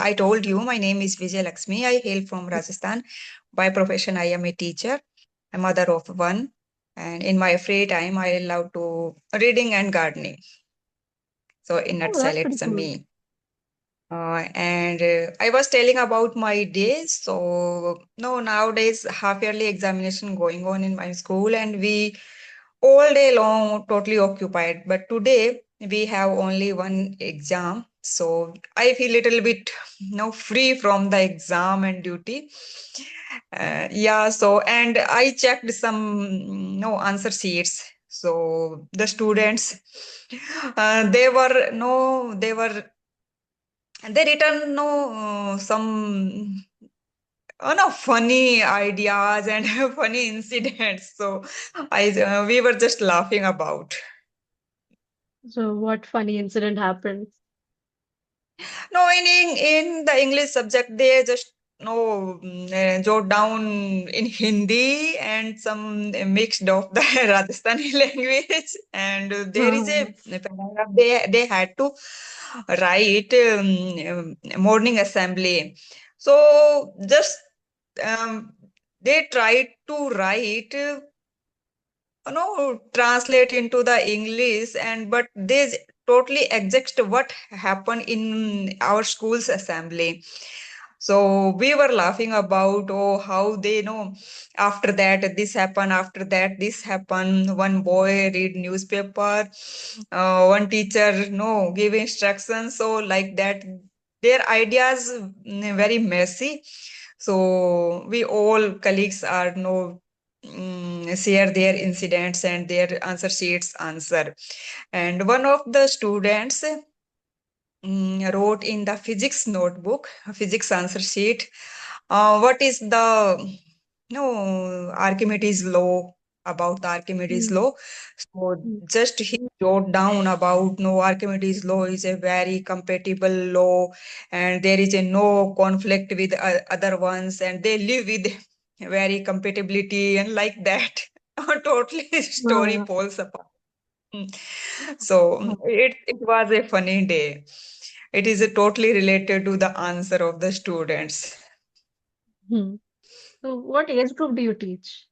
I told you my name is Vijay Laxmi. I hail from Rajasthan. By profession, I am a teacher, a mother of one. And in my free time, I love to reading and gardening. So in Oh, nutshell, that's pretty it's cool. me. And I was telling about my days. So no, nowadays half yearly examination going on in my school, and we all day long totally occupied. But today we have only one exam, so I feel little bit free from the exam and duty. Yeah, so and I checked some no answer sheets. So the students, they were no, they written some no funny ideas and funny incidents. So I we were just laughing about. So, what funny incident happened? No, in the English subject, they just jot down in Hindi and some mixed of the Rajasthani language. And there is a paragraph they had to write morning assembly. So just um, they tried to write translate into the English, and but they totally exact what happened in our school's assembly. So we were laughing about how they know after that this happened, after that this happened. One boy read newspaper, one teacher no give instructions. So like that, their ideas very messy. So we all colleagues are no share their incidents and their answer sheets answer. And one of the students wrote in the physics notebook, physics answer sheet, what is the no Archimedes law, about the Archimedes Mm, law. So mm. just he wrote down about no Archimedes law is a very compatible law, and there is a no conflict with other ones, and they live with very compatibility and like that. Totally story Uh, falls apart. Mm. So it was a funny day. It is totally related to the answer of the students. hmm. So, what age group do you teach?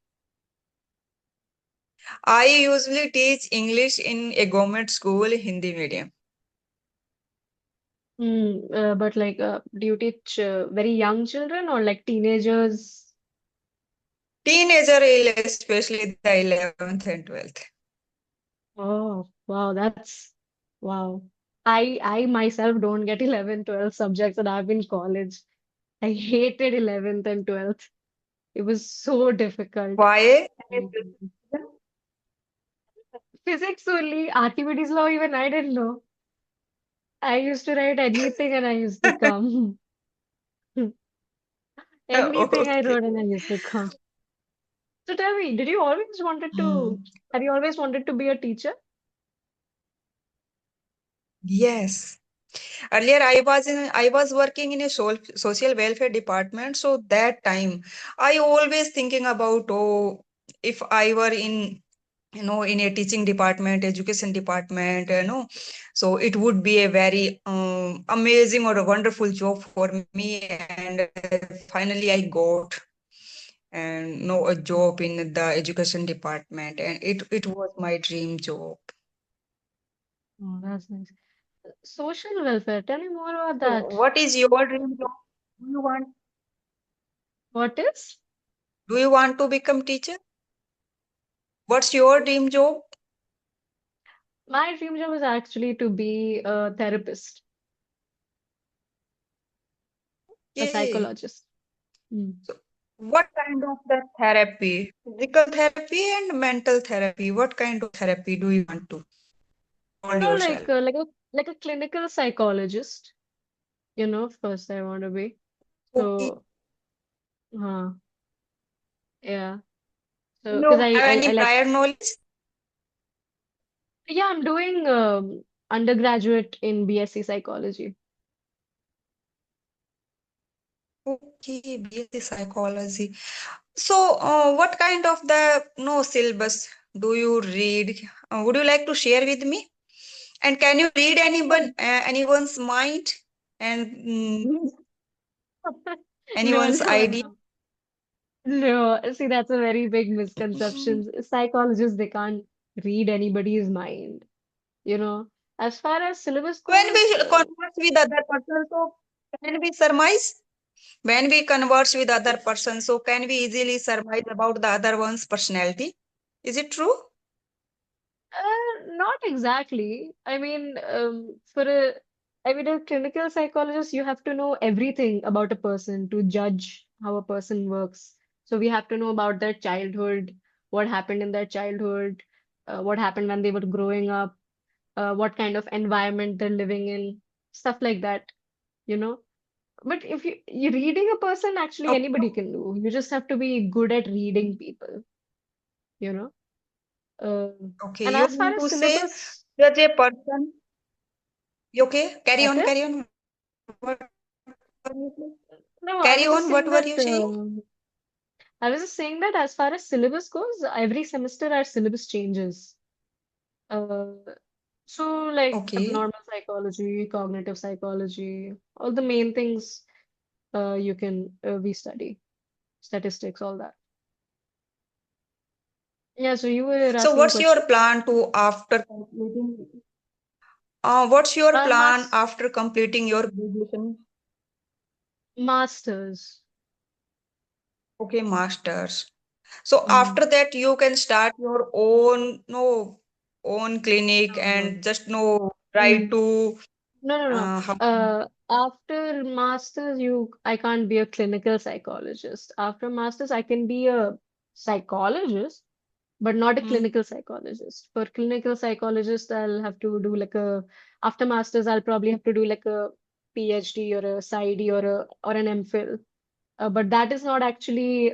I usually teach English in a government school, Hindi medium. But like, do you teach very young children or like teenagers? Teenager, especially the 11th and 12th. Oh, wow, that's wow. I myself don't get 11, 12 subjects and I'm in college. I hated 11th and 12th. It was so difficult. Why? Mhm. Physics only, Archimedes law, even I didn't know. I used to write anything and I used to come. Anything I Okay. wrote and I used to come. So tell me, did you always wanted to, Hmm. have you always wanted to be a teacher? Yes. Earlier, I was working in a social welfare department. So that time, I always thinking about if I were in in a teaching department, education department, so it would be a very amazing or a wonderful job for me. And finally, I got and a job in the education department, and it was my dream job. Oh, that's nice. Social welfare, tell me more about So, that. what is your dream job? Do you want What is? do you want to become teacher? What's your dream job? My dream job is actually to be a therapist, a Yay. psychologist. Mm. So, what kind of the therapy? Physical therapy and mental therapy. What kind of therapy do you want to hold No, yourself? like a clinical psychologist. First I want to be. Okay. So, uh, yeah. Do So, because you have I any like, prior knowledge? yeah, I'm doing undergraduate in BSc psychology. Okay, BSc psychology. So, what kind of the no syllabus do you read? Would you like to share with me? And can you read Yeah. anyone's mind? And No, Anyone's no, idea? no. No, see, that's a very big misconception. Psychologists, they can't read anybody's mind, you know. As far as syllabus When goes, we converse with other person, so can we surmise? When we converse with other person, so can we easily surmise about the other one's personality? Is it true? not exactly. I mean, a clinical psychologist, you have to know everything about a person to judge how a person works. So we have to know about their childhood, what happened in their childhood, what happened when they were growing up, what kind of environment they're living in, stuff like that, you know. But if you reading a person, actually Okay. anybody can do. You just have to be good at reading people, you know. Okay. And You as far mean as to say syllabus, judge a person? You okay? Carry what on, is? carry on. What were you saying? No, I Carry was just on. What saying were that you saying? as far as syllabus goes, every semester our syllabus changes. Uh, so like Okay. abnormal psychology, cognitive psychology, all the main things you can we study, statistics, all that. Yeah, so you were So asking a what's your question? plan to after completing? What's your plan Mas after completing your graduation? masters. Okay, masters. So Mm. after that, you can start your own no own clinic No, no, and just no try no. to No, no, no. how. After masters, I can't be a clinical psychologist. After masters, I can be a psychologist, but not a Hmm. clinical psychologist. For clinical psychologist, I'll have to do after masters, I'll probably have to do like a PhD or a PsyD or an MPhil. But that's not actually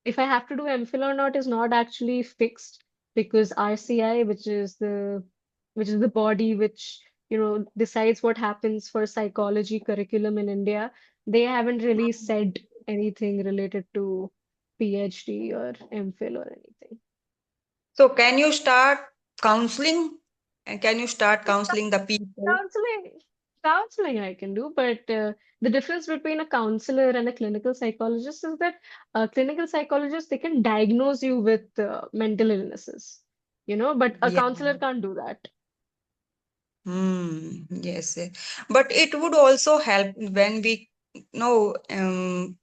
if I have to do MPhil or not is not actually fixed because RCI, which is the body which decides what happens for psychology curriculum in India, they haven't really said anything related to PhD or MPhil or anything. So can you start counseling? And can you start counseling the people? Counseling, counseling I can do, but the difference between a counselor and a clinical psychologist is that a clinical psychologist they can diagnose you with mental illnesses, but a Yeah. counselor can't do that. Yes. But it would also help when we know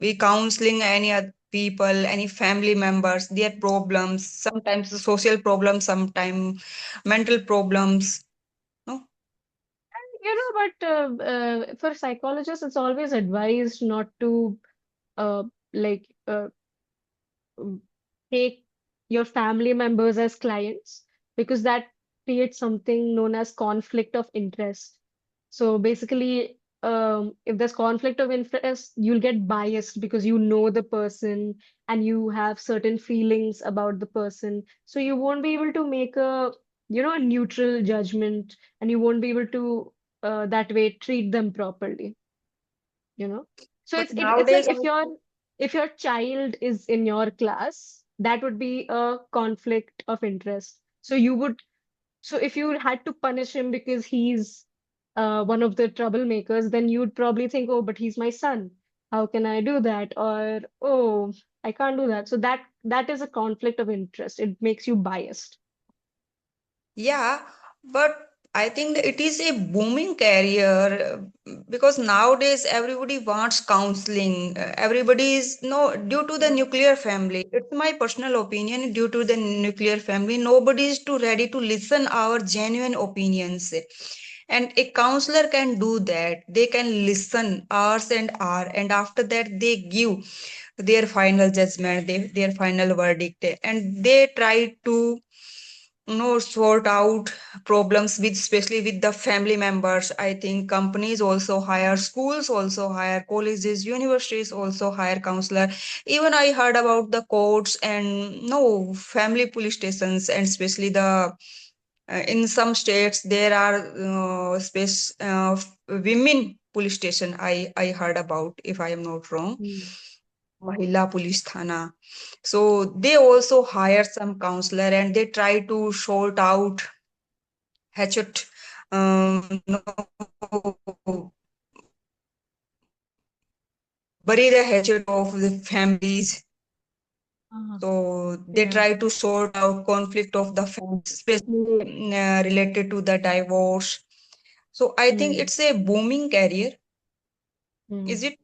we counseling any other people, any family members, their problems, sometimes the social problems, sometimes mental problems. No? But for psychologists, it's always advised not to uh, like um, take your family members as clients because that creates something known as conflict of interest. So basically, if there's conflict of interest, you'll get biased because you know the person and you have certain feelings about the person. So you won't be able to make a neutral judgment and you won't be able to that way treat them properly you know so But it's like nowadays, if your child is in your class that would be a conflict of interest so if you had to punish him because he's one of the troublemakers then you'd probably think, oh, but he's my son, how can I do that? Or, oh, I can't do that. So that is a conflict of interest. It makes you biased. yeah, but I think that it is a booming career because nowadays everybody wants counseling. Everybody is no due to the nuclear family. It's my personal opinion. Due to the nuclear family, nobody is too ready to listen our genuine opinions. And a counselor can do that. They can listen hours and hours, and after that they give their final judgment, their final verdict, and they try to sort out problems with especially with the family members. I think companies also hire, schools also hire, colleges, universities also hire counselor. Even I heard about the courts and no family police stations, and especially the in some states there are space women police station. I heard about, if I am not wrong, Mm. Mahila Police Thana. So they also hire some counselor and they try to sort out hatchet no bury the hatred of the families. Uh, So they yeah. try to sort out conflict of the families, especially related to the divorce. So I think Hmm. it's a booming career. Is Hmm. it?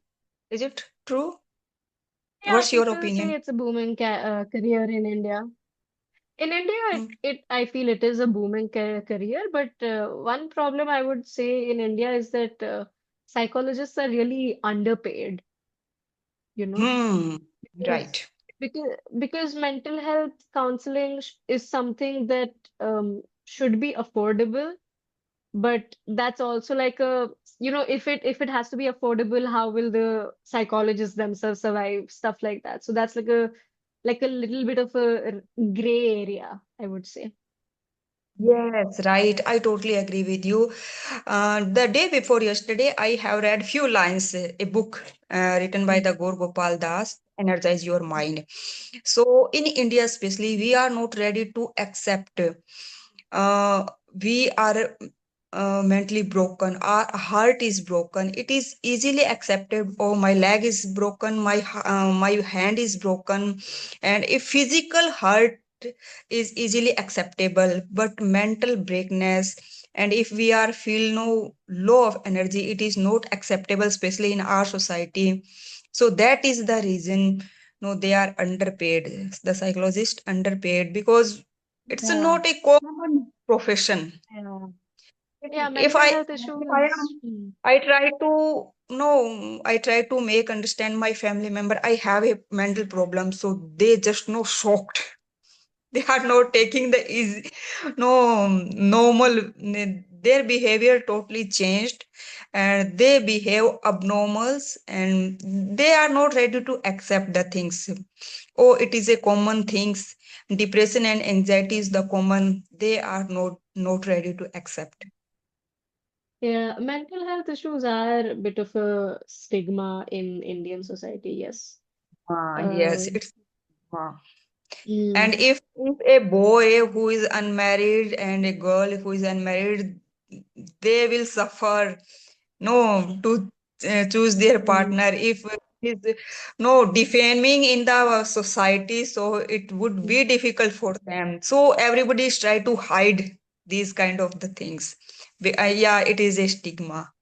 Is it true? Yeah, What's your people say opinion? it's a booming ca career in India. In India, Mm. I feel it is a booming career, but one problem I would say in India is that psychologists are really underpaid, you know, Hmm. because Right. because mental health counseling is something that should be affordable, but that's also like a, if it has to be affordable, how will the psychologists themselves survive, stuff like that. So that's like a little bit of a gray area, I would say. Yes, right. I totally agree with you. The day before yesterday, I have read few lines, a book written by the Gaur Gopal Das, Energize Your Mind. So in India, especially, we are not ready to accept. Uh, we are mentally broken. Our heart is broken. It is easily accepted. Oh, my leg is broken. My hand is broken, and if physical hurt is easily acceptable, but mental breakness, and if we are feel no low of energy, it is not acceptable, especially in our society. So that is the reason, no, they are underpaid. The psychologist underpaid because it's Yeah, not a common profession. yeah, if yeah. if Mental i health if I am, issues. I try to, no, I try to make understand my family member I have a mental problem, so they just no shocked. They are not taking the easy, no, normal. Their behavior totally changed, and they behave abnormals, and they are not ready to accept the things. Oh, it is a common things. Depression and anxiety is the common. They are not ready to accept. Yeah, mental health issues are a bit of a stigma in Indian society. Yes. Yes, Um, it's uh, and mm, if a boy who is unmarried and a girl who is unmarried, they will suffer, no, to choose their mm, partner. If is no defaming in the society, so it would mm. be difficult for them. So everybody is try to hide these kind of the things. Yeah, it is a stigma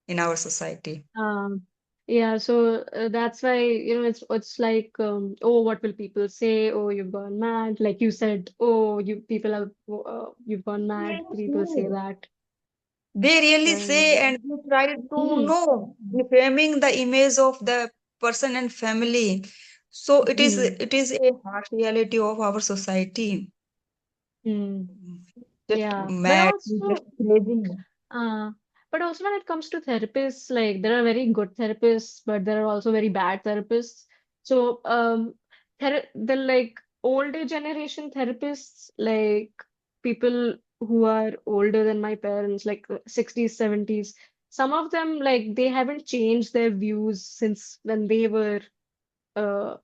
in our society. Um, yeah, so that's why, it's like, oh, what will people say? Oh, you've gone mad. Like you said, oh, you've gone mad. Yes, People say yes. that. They really And say, and they try to know defaming the image of the person and family. So it is a harsh reality of our society. Just yeah, mad, just crazy. uh, but also when it comes to therapists, like there are very good therapists, but there are also very bad therapists. So, the like older generation therapists, like people who are older than my parents, like 60s, 70s, some of them, like they haven't changed their views since when they were uh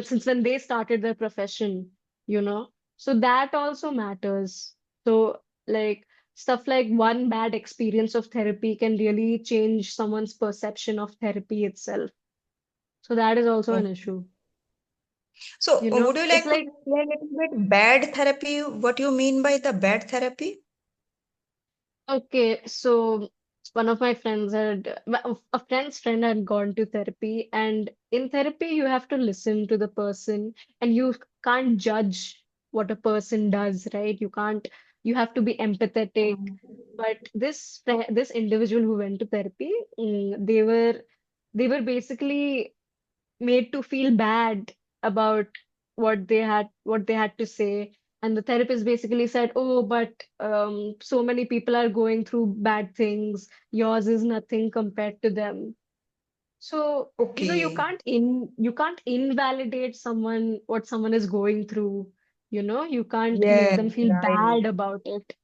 since when they started their profession, you know. So that also matters. So, like, stuff like one bad experience of therapy can really change someone's perception of therapy itself. So that is also an Okay. issue. So You would know, you it's like to like, explain a little bit bad therapy? What you mean by the bad therapy? okay, so one of my friends a friend's friend had gone to therapy, and in therapy, you have to listen to the person and you can't judge what a person does, right? You have to be empathetic. But this individual who went to therapy, they were basically made to feel bad about what they had to say. And the therapist basically said, oh, but so many people are going through bad things, yours is nothing compared to them. So, Okay. you can't invalidate what someone is going through. You can't make Yes, them feel right. bad about it.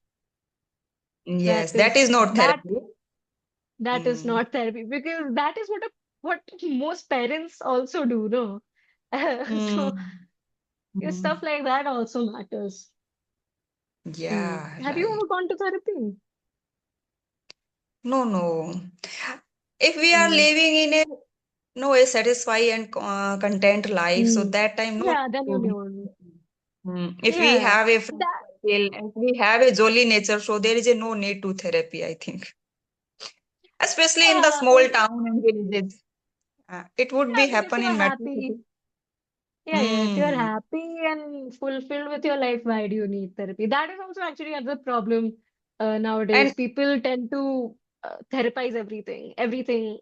that Yes, that is is not that therapy. that is Mm. not therapy, because that is what most parents also do, no? So, Mm. stuff Mm. like that also matters. Yeah, Have you right. ever gone to therapy? No, no. If we are Mm, living in it. no a satisfy and content life. So Mm. that time, no Yeah, need then you to be. knew. If we Yeah, have a friend that circle and we have a jolly nature, so there is a no need to therapy, I think. Especially in the yeah, small town and villages. It would yeah, be I mean, if happen you're in metro city. happy, yeah, if you're Hmm. happy and fulfilled with your life, why do you need therapy? That is also actually another problem And nowadays. People tend to therapize everything. Everything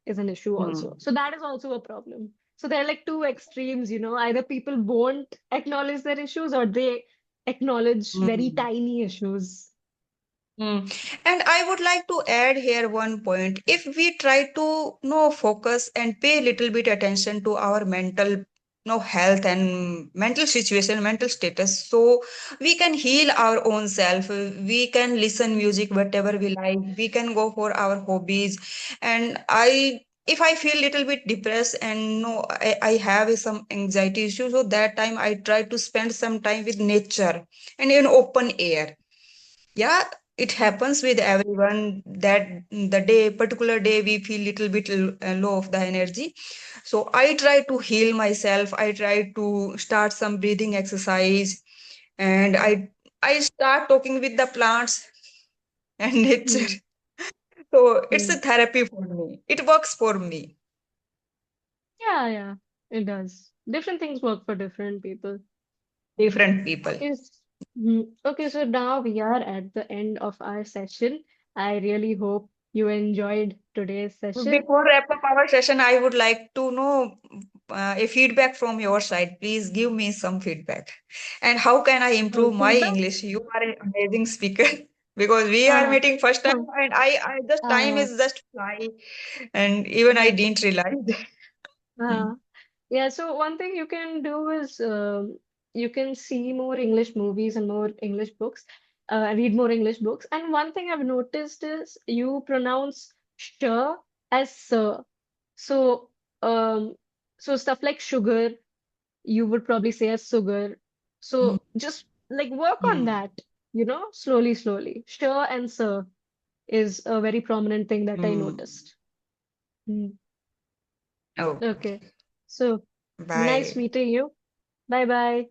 is an issue also. hmm. So that is also a problem. So there are like two extremes, Either people won't acknowledge their issues or they acknowledge very Hmm. tiny issues. Mm. And I would like to add here one point. If we try to focus and pay a little bit attention to our mental health and mental situation, mental status, so we can heal our own self. We can listen music whatever we like. We can go for our hobbies. And if I feel little bit depressed and no I have some anxiety issues, so that time I try to spend some time with nature and in open air. Yeah, it happens with everyone that the particular day we feel little bit low of the energy. So I try to heal myself. I try to start some breathing exercise, and I start talking with the plants and nature. Hmm. So it's a Hmm. therapy for me. It works for me. Yeah, yeah, it does. Different things work for different people. Different people. Okay, okay, so now we are at the end of our session. I really hope you enjoyed today's session. Before wrap up our session, I would like to know a feedback from your side. Please give me some feedback. And how can I improve my Feedback? English? You are an amazing speaker because we are Uh, meeting first time, and I just time uh, is just fly, and even I uh, didn't realize. uh. Mm, Yeah, so one thing you can do is you can see more English movies and more English books, read more English books. And one thing I've noticed is you pronounce sh as sir. So, so stuff like sugar, you would probably say as sugar. mm, So just like work on mm, that, slowly, slowly. Sure and sir is a very prominent thing that I mm. noticed. Hmm. Oh, Okay. So nice bye. meeting you. Bye bye.